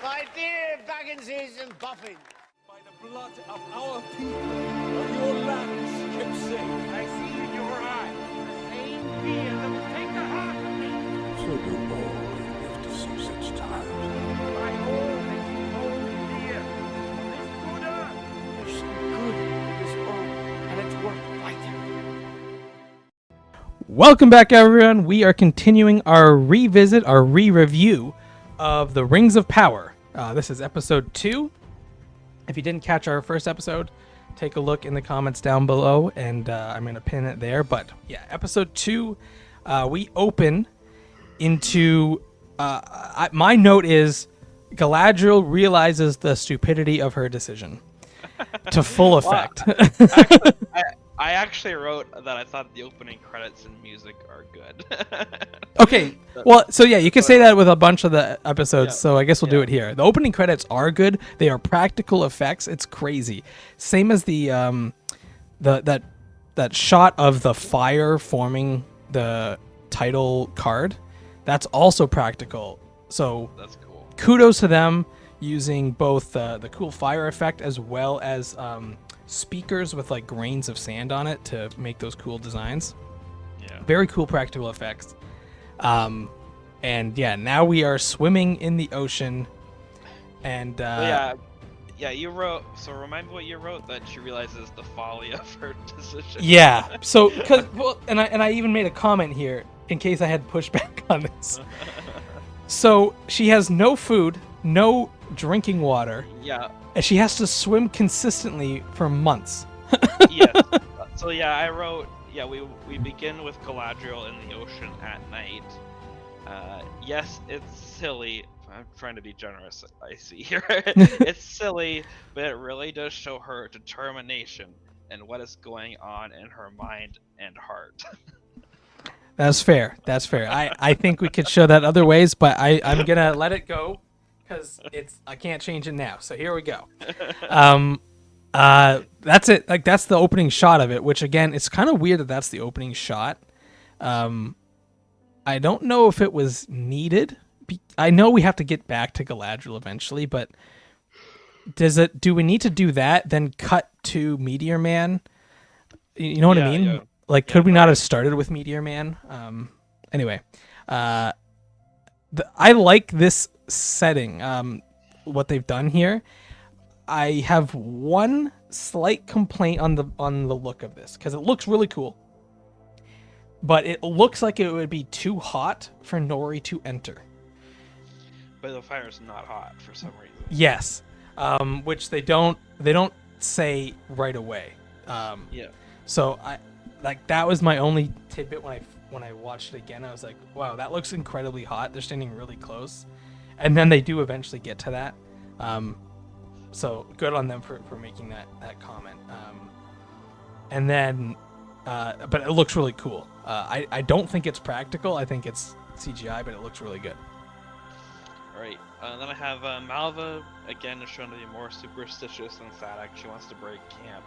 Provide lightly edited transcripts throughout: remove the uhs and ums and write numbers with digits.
My dear Bagginses and Buffins. By the blood of our people, are your lands kept safe. I see in your eyes the same fear that will take the heart of me. So do all who live to see such times. By all that you hold dear, this good earth. There's some good in this world, and it's worth fighting. Welcome back, everyone. We are continuing our revisit, our re-review of the Rings of Power. This is episode 2. If you didn't catch our first episode, take a look in the comments down below, and I'm going to pin it there. But yeah, episode 2, we open into... my note is, Galadriel realizes the stupidity of her decision to full effect. I actually wrote that I thought the opening credits and music are good. Okay, well, so yeah, you can say that with a bunch of the episodes, Yeah. so I guess we'll do it here. The opening credits are good. They are practical effects. It's crazy. Same as the that shot of the fire forming the title card. That's also practical. So That's cool. kudos to them using both the cool fire effect as well as speakers with like grains of sand on it to make those cool designs. Yeah. Very cool practical effects. And yeah, now we are swimming in the ocean. And But yeah, you wrote. So remind me what you wrote, that she realizes the folly of her decision. yeah. So, and I even made a comment here in case I had pushback on this. So she has no food, no drinking water, Yeah. and she has to swim consistently for months. Yes. So yeah, I wrote. Yeah, we begin with Galadriel in the ocean at night. Yes, it's silly. I'm trying to be generous, I see here. It's silly, but it really does show her determination and what is going on in her mind and heart. That's fair. That's fair. I think we could show that other ways, but I'm gonna let it go because I can't change it now. So here we go. That's it. Like, that's the opening shot of it, which again, it's kind of weird that that's the opening shot. I don't know if it was needed. I know we have to get back to Galadriel eventually, but do we need to do that, then cut to Meteor Man? You know what I mean? Yeah. Like, could we not have started with Meteor Man? Anyway, I like this setting, what they've done here. I have one slight complaint on the look of this, because it looks really cool, but it looks like it would be too hot for Nori to enter. But the fire's not hot for some reason. Yes, which they don't say right away. Yeah. So that was my only tidbit when I watched it again. I was like, wow, that looks incredibly hot. They're standing really close, and then they do eventually get to that. So good on them for making that comment. And then, but it looks really cool. I don't think it's practical. I think it's CGI, but it looks really good. Alright, then I have Malva, again, is shown to be more superstitious than Sadak. She wants to break camp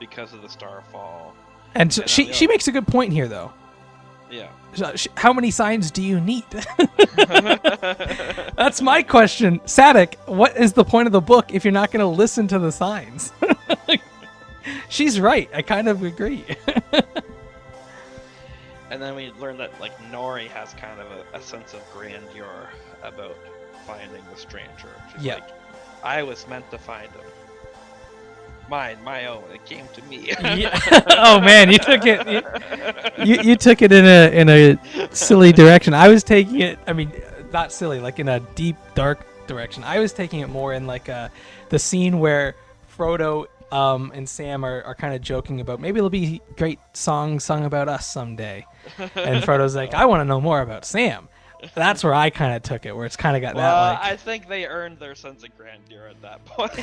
because of the starfall. And so And she makes a good point here, though. Yeah. How many signs do you need? That's my question. Sadak, what is the point of the book if you're not going to listen to the signs? She's right. I kind of agree. And then we learn that, like, Nori has kind of a sense of grandeur about finding the stranger. She's Yeah. like, I was meant to find him. Mine, my own. It came to me. Yeah. Oh man, you took it. You took it in a silly direction. I was taking it. I mean, not silly, like in a deep, dark direction. I was taking it more in like the scene where Frodo and Sam are kind of joking about maybe there'll be great songs sung about us someday, and Frodo's like, I want to know more about Sam. That's where I kind of took it, where it's kind of got Well, that like. I think they earned their sense of grandeur at that point.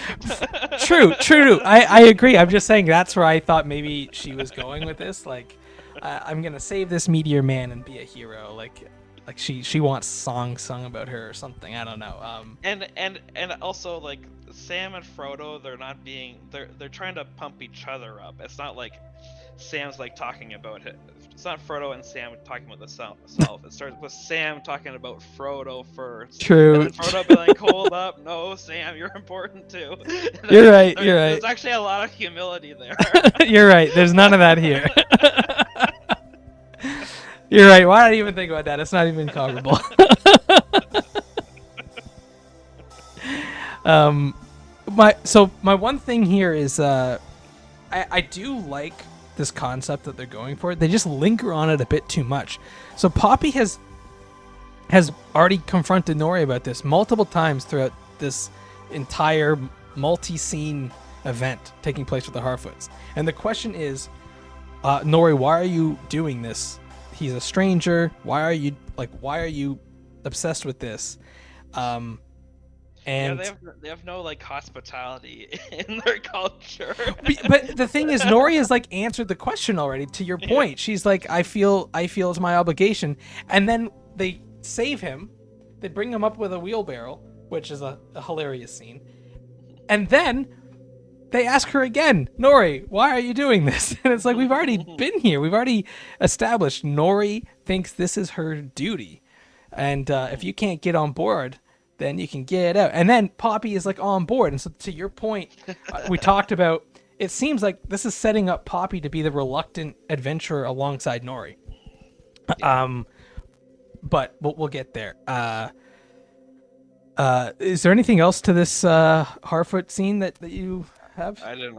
True. I agree. I'm just saying that's where I thought maybe she was going with this. Like, I'm gonna save this Meteor Man and be a hero. Like, like she wants songs sung about her or something. I don't know. And also like Sam and Frodo, they're trying to pump each other up. It's not like Sam's like talking about it. It's not Frodo and Sam talking about the self. It starts with Sam talking about Frodo first. True. And then Frodo be like, "Hold up, no, Sam, you're important too." You're right. You're right. There's actually a lot of humility there. You're right. There's none of that here. You're right. Why did I even think about that? It's not even comparable. My one thing here is I do like this concept that they're going for. They just linger on it a bit too much. So Poppy has already confronted Nori about this multiple times throughout this entire multi-scene event taking place with the Harfoots. And the question is, Nori, why are you doing this? He's a stranger. Why are you obsessed with this? And yeah, they have no like hospitality in their culture. but the thing is, Nori has like answered the question already. To your point, she's like, I feel it's my obligation, and then they save him. They bring him up with a wheelbarrow, which is a hilarious scene, and then they ask her again, Nori, why are you doing this? And it's like, we've already been here. We've already established Nori thinks this is her duty, and if you can't get on board, then you can get out. And then Poppy is like on board. And so to your point, we talked about, it seems like this is setting up Poppy to be the reluctant adventurer alongside Nori. Yeah. But we'll get there. Is there anything else to this Harfoot scene that you have? I didn't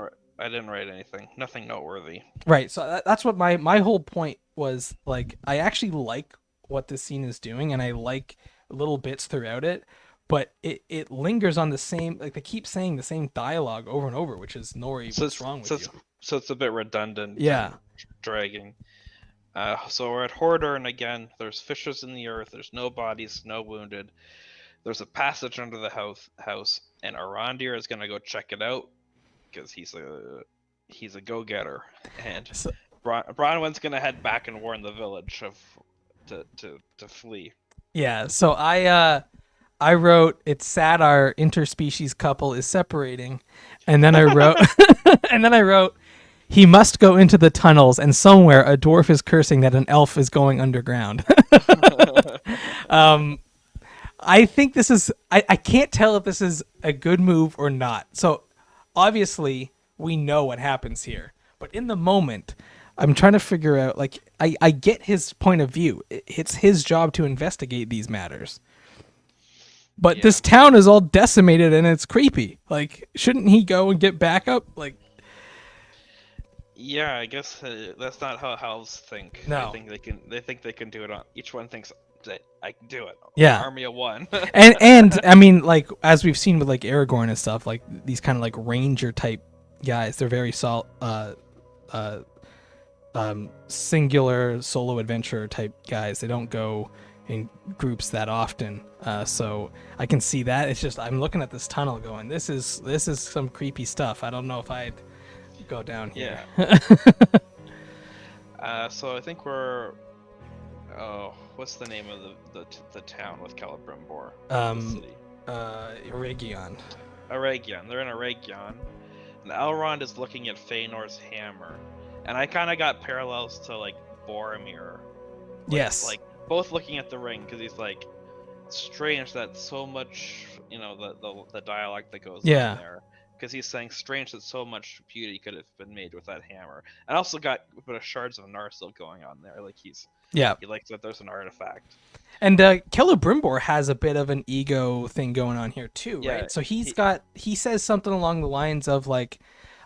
write anything. Nothing noteworthy. Right. So that's what my whole point was. Like, I actually like what this scene is doing, and I like little bits throughout it. But it lingers on the same, like they keep saying the same dialogue over and over, which is Nori, what's wrong with you? So it's a bit redundant. Yeah. Dragging. So we're at Hordor, and again, there's fissures in the earth. There's no bodies, no wounded. There's a passage under the house, and Arondir is gonna go check it out because he's a go-getter, and Bronwyn's gonna head back and warn the village to flee. Yeah. So I wrote, it's sad our interspecies couple is separating. And then I wrote, he must go into the tunnels, and somewhere a dwarf is cursing that an elf is going underground. I think this is, I can't tell if this is a good move or not. So obviously we know what happens here, but in the moment, I'm trying to figure out, like, I get his point of view. It's his job to investigate these matters. But this town is all decimated and it's creepy. Like, shouldn't he go and get backup? Like, yeah, I guess that's not how elves think. No, they think they can do it on. Each one thinks that I can do it. Yeah, army of one. and I mean, like, as we've seen with like Aragorn and stuff, like these kind of like ranger type guys, they're very singular solo adventure type guys. They don't go in groups that often, so I can see that. It's just, I'm looking at this tunnel going, this is some creepy stuff. I don't know if I'd go down here. Yeah. So I think we're, what's the name of the town with Celebrimbor? Eregion. They're in Eregion, and Elrond is looking at Feanor's hammer, and I kind of got parallels to like Boromir. Yes. Like both looking at the ring, because he's like, strange that so much, the dialogue that goes on there, because he's saying strange that so much beauty could have been made with that hammer. And also got a bit of shards of Narsil going on there, like he likes that there's an artifact. And Celebrimbor has a bit of an ego thing going on here too, right? So he says something along the lines of like,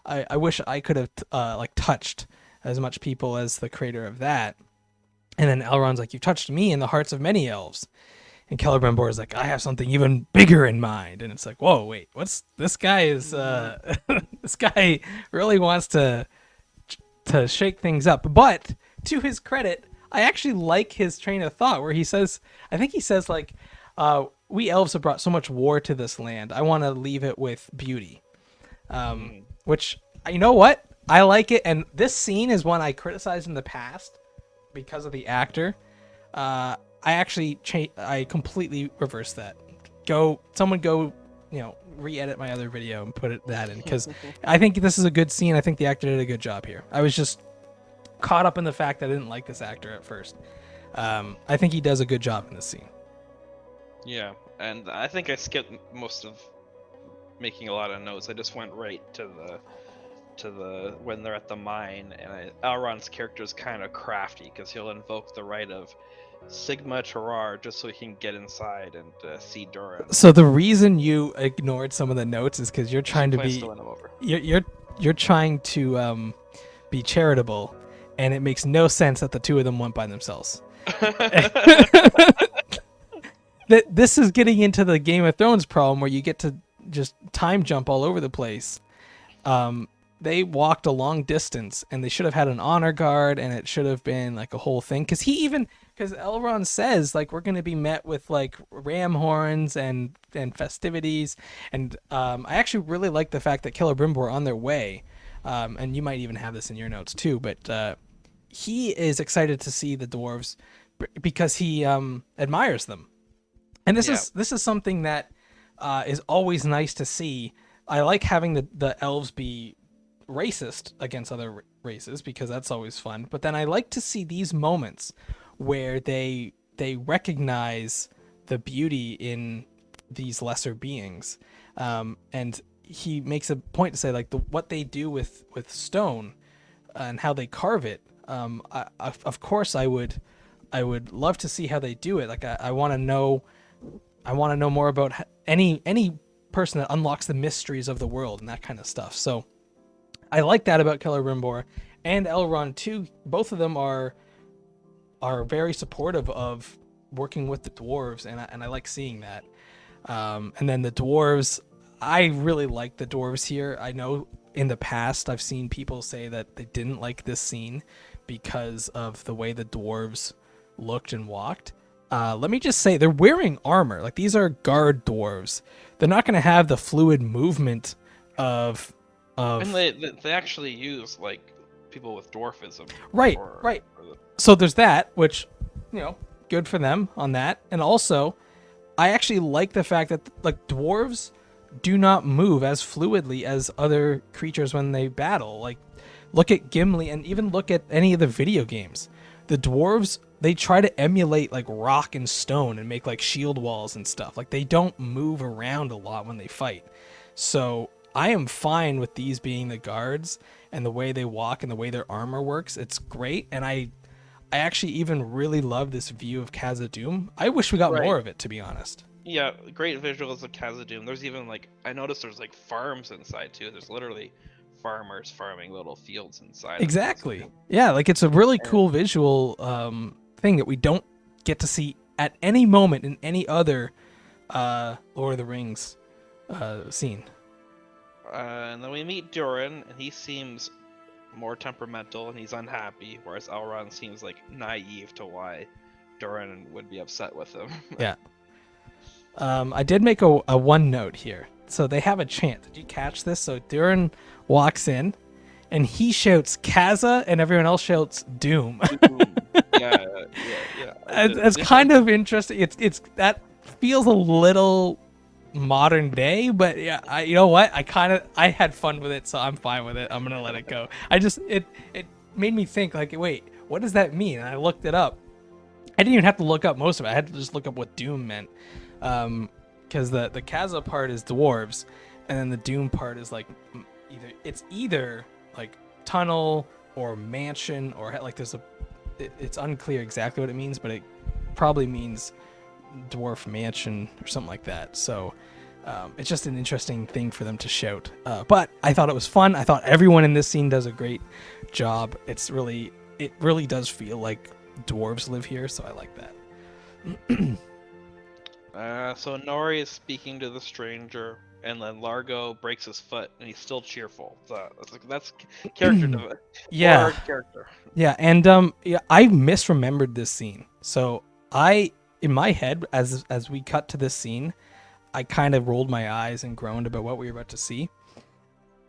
I wish I could have like touched as much people as the creator of that. And then Elrond's like, you've touched me in the hearts of many elves. And Celebrimbor is like, I have something even bigger in mind. And it's like, whoa, wait, what's this guy is this guy really wants to shake things up. But to his credit, I actually like his train of thought where he says, I think he says like, we elves have brought so much war to this land. I want to leave it with beauty. Which, you know what? I like it. And this scene is one I criticized in the past because of the actor. I actually I completely reversed that. Someone go, re-edit my other video and put that in, because I think this is a good scene. I think the actor did a good job here. I was just caught up in the fact that I didn't like this actor at first. I think he does a good job in this scene. Yeah, and I think I skipped most of making a lot of notes. I just went right to the when they're at the mine, and Elrond's character is kind of crafty because he'll invoke the right of Sigma Terrar just so he can get inside and see Durin. So the reason you ignored some of the notes is because you're trying to be To win him over. you're trying to be charitable, and it makes no sense that the two of them went by themselves. This is getting into the Game of Thrones problem where you get to just time jump all over the place. They walked a long distance, and they should have had an honor guard, and it should have been like a whole thing. Because Elrond says, like, we're going to be met with like ram horns and festivities. And I actually really like the fact that Celebrimbor are on their way. And you might even have this in your notes too, but he is excited to see the dwarves because he admires them. And this is something that is always nice to see. I like having the elves be racist against other races because that's always fun. But then I like to see these moments where they recognize the beauty in these lesser beings, and he makes a point to say like what they do with stone and how they carve it. Of course, I would love to see how they do it. Like I want to know more about any person that unlocks the mysteries of the world and that kind of stuff. So I like that about Celebrimbor and Elrond too. Both of them are very supportive of working with the dwarves, and I like seeing that. And then the dwarves, I really like the dwarves here. I know in the past I've seen people say that they didn't like this scene because of the way the dwarves looked and walked. Let me just say, they're wearing armor. Like, these are guard dwarves. They're not going to have the fluid movement of. And they actually use like people with dwarfism. Right. So there's that, which, good for them on that. And also, I actually like the fact that like dwarves do not move as fluidly as other creatures when they battle. Like, look at Gimli, and even look at any of the video games. The dwarves, they try to emulate like rock and stone and make like shield walls and stuff. Like, they don't move around a lot when they fight. So I am fine with these being the guards and the way they walk and the way their armor works. It's great. And I actually even really love this view of Khazad-dûm. I wish we got more of it, to be honest. Yeah, great visuals of Khazad-dûm. There's even like, I noticed there's like farms inside too. There's literally farmers farming little fields inside. Exactly. Yeah, like it's a really cool visual thing that we don't get to see at any moment in any other Lord of the Rings scene. And then we meet Durin, and he seems more temperamental and he's unhappy, whereas Elrond seems like naive to why Durin would be upset with him. Yeah. I did make a one note here. So they have a chant. Did you catch this? So Durin walks in, and he shouts Kaza, and everyone else shouts Doom. Yeah. It's kind of interesting. It's that feels a little modern day, but yeah, you know what? I had fun with it, so I'm fine with it. I'm gonna let it go. It made me think like, wait, what does that mean? And I looked it up. I didn't even have to look up most of it. I had to just look up what Doom meant. Because the Kaza part is dwarves, and then the Doom part is like either like tunnel or mansion, or like it's unclear exactly what it means, but it probably means dwarf mansion or something like that. So it's just an interesting thing for them to shout. But I thought it was fun. I thought everyone in this scene does a great job. It really does feel like dwarves live here, so I like that. So Nori is speaking to the stranger, and then Largo breaks his foot, and he's still cheerful. So that's character development. Yeah. Character. Yeah, and I misremembered this scene. So in my head, as we cut to this scene, I kind of rolled my eyes and groaned about what we were about to see.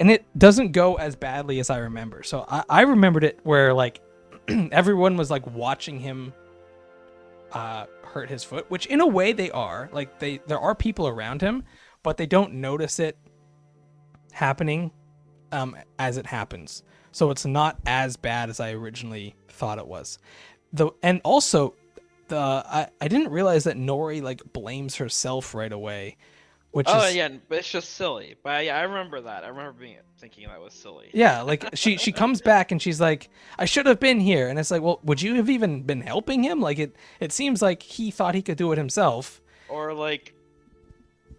And it doesn't go as badly as I remember. So I remembered it where like everyone was like watching him hurt his foot, which in a way they are. Like there are people around him, but they don't notice it happening as it happens. So it's not as bad as I originally thought it was. And also I didn't realize that Nori like blames herself right away, which is yeah, but it's just silly. But yeah, I remember that. I remember thinking that was silly. yeah, like she comes back and she's like, I should have been here, and it's like, well, would you have even been helping him? Like it seems like he thought he could do it himself. Or like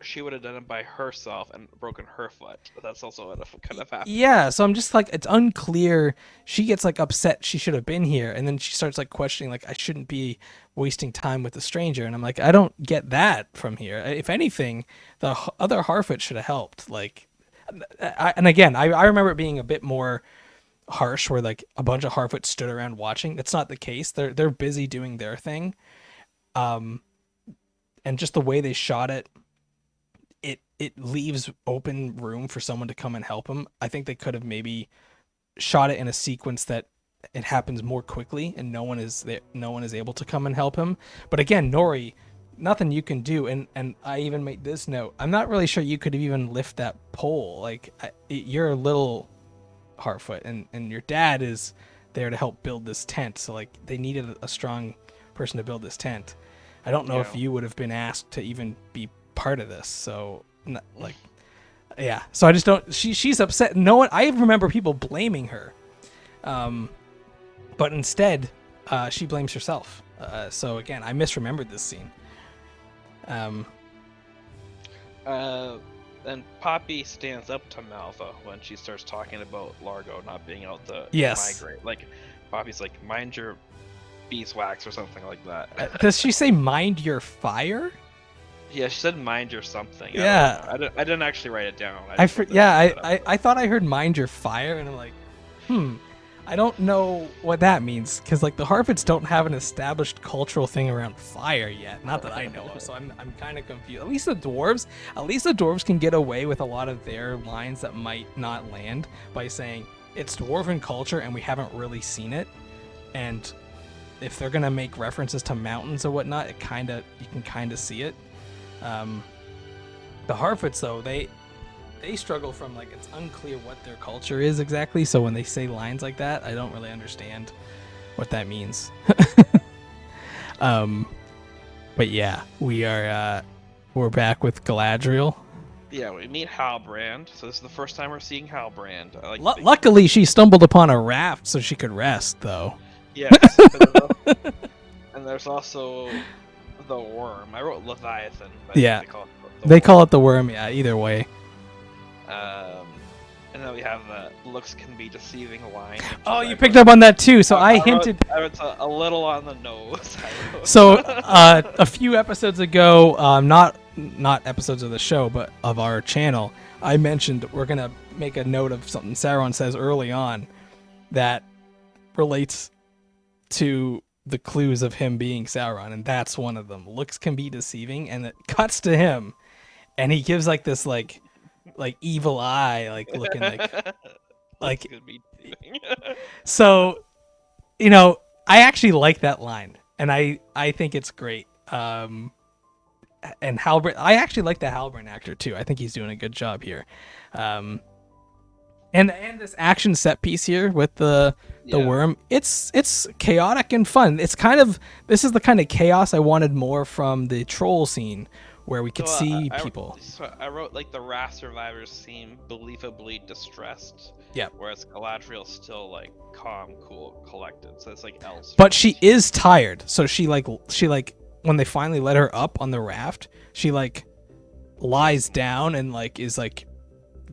she would have done it by herself and broken her foot. But that's also what could have happened. Yeah, so I'm just like, it's unclear. She gets like upset she should have been here, and then she starts like questioning like, I shouldn't be wasting time with a stranger, and I'm like, I don't get that from here. If anything, the other Harfoot should have helped. Like, and again, I remember it being a bit more harsh, where like a bunch of Harfoot stood around watching. That's not the case. They're busy doing their thing, and just the way they shot it. It leaves open room for someone to come and help him. I think they could have maybe shot it in a sequence that it happens more quickly and no one is there, no one is able to come and help him. But again, Nori, nothing you can do. And I even made this note. I'm not really sure you could even lift that pole. Like you're a little Harfoot and your dad is there to help build this tent. So like they needed a strong person to build this tent. I don't know if you would have been asked to even be part of this. So like, yeah. So I just don't. She's upset. No one. I remember people blaming her, but instead, she blames herself. So again, I misremembered this scene. And Poppy stands up to Malva when she starts talking about Largo not being able to migrate. Like Poppy's like, mind your beeswax or something like that. Does she say mind your fire? Yeah, she said mind your something. Yeah. I didn't actually write it down. I thought I heard mind your fire, and I'm like, I don't know what that means, because like the Harfoots don't have an established cultural thing around fire yet, not that I know of. So I'm kind of confused. At least the dwarves can get away with a lot of their lines that might not land by saying it's dwarven culture and we haven't really seen it, and if they're gonna make references to mountains or whatnot, you can kind of see it. The Harfoots though, they struggle from like, it's unclear what their culture is exactly, so when they say lines like that, I don't really understand what that means. But yeah, we're back with Galadriel. Yeah, we meet Halbrand. So this is the first time we're seeing Halbrand. Luckily, she stumbled upon a raft so she could rest, though. Yes. And there's also the worm. I wrote Leviathan. But Yeah. They Call it the worm, yeah, either way. And then we have the looks can be deceiving line. Oh, you picked up on that too, so I hinted. I was a little on the nose. So a few episodes ago, not episodes of the show, but of our channel, I mentioned we're going to make a note of something Sauron says early on that relates to the clues of him being Sauron, and that's one of them. Looks can be deceiving, and it cuts to him, and he gives like this like evil eye, like looking like So, I actually like that line, and I think it's great. And Halbrand, I actually like the Halbrand actor too. I think he's doing a good job here. And this action set piece here with the worm, it's chaotic and fun. This is the kind of chaos I wanted more from the troll scene, where we could see people. So I wrote like the raft survivors seem believably distressed. Yeah. Whereas Galadriel's still like calm, cool, collected. So it's like else. But she is tired. So she when they finally let her up on the raft, she like lies down and like is like,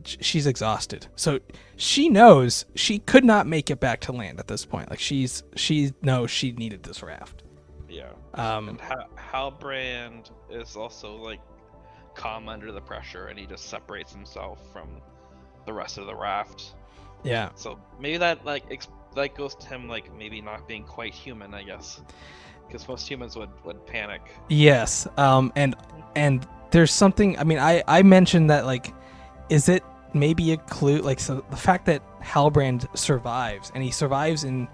she's exhausted. So she knows she could not make it back to land at this point. Like she knows she needed this raft. Yeah. And Halbrand is also like calm under the pressure, and he just separates himself from the rest of the raft. Yeah. So maybe that that goes to him like maybe not being quite human, I guess, because most humans would panic. Yes. And there's something. I mean, I mentioned that like, is it maybe a clue? Like, so the fact that Halbrand survives, and he survives in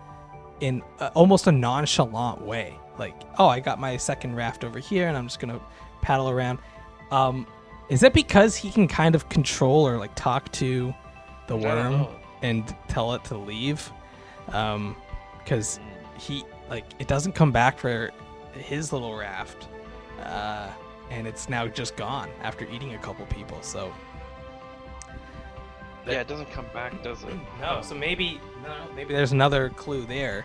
almost a nonchalant way. like, oh, I got my second raft over here, and I'm just gonna paddle around. Is that because he can kind of control or like talk to the I don't worm know. and tell it to leave? Because he like it doesn't come back for his little raft, and it's now just gone after eating a couple people. So Yeah, it doesn't come back, does it? no, so maybe maybe there's another clue there.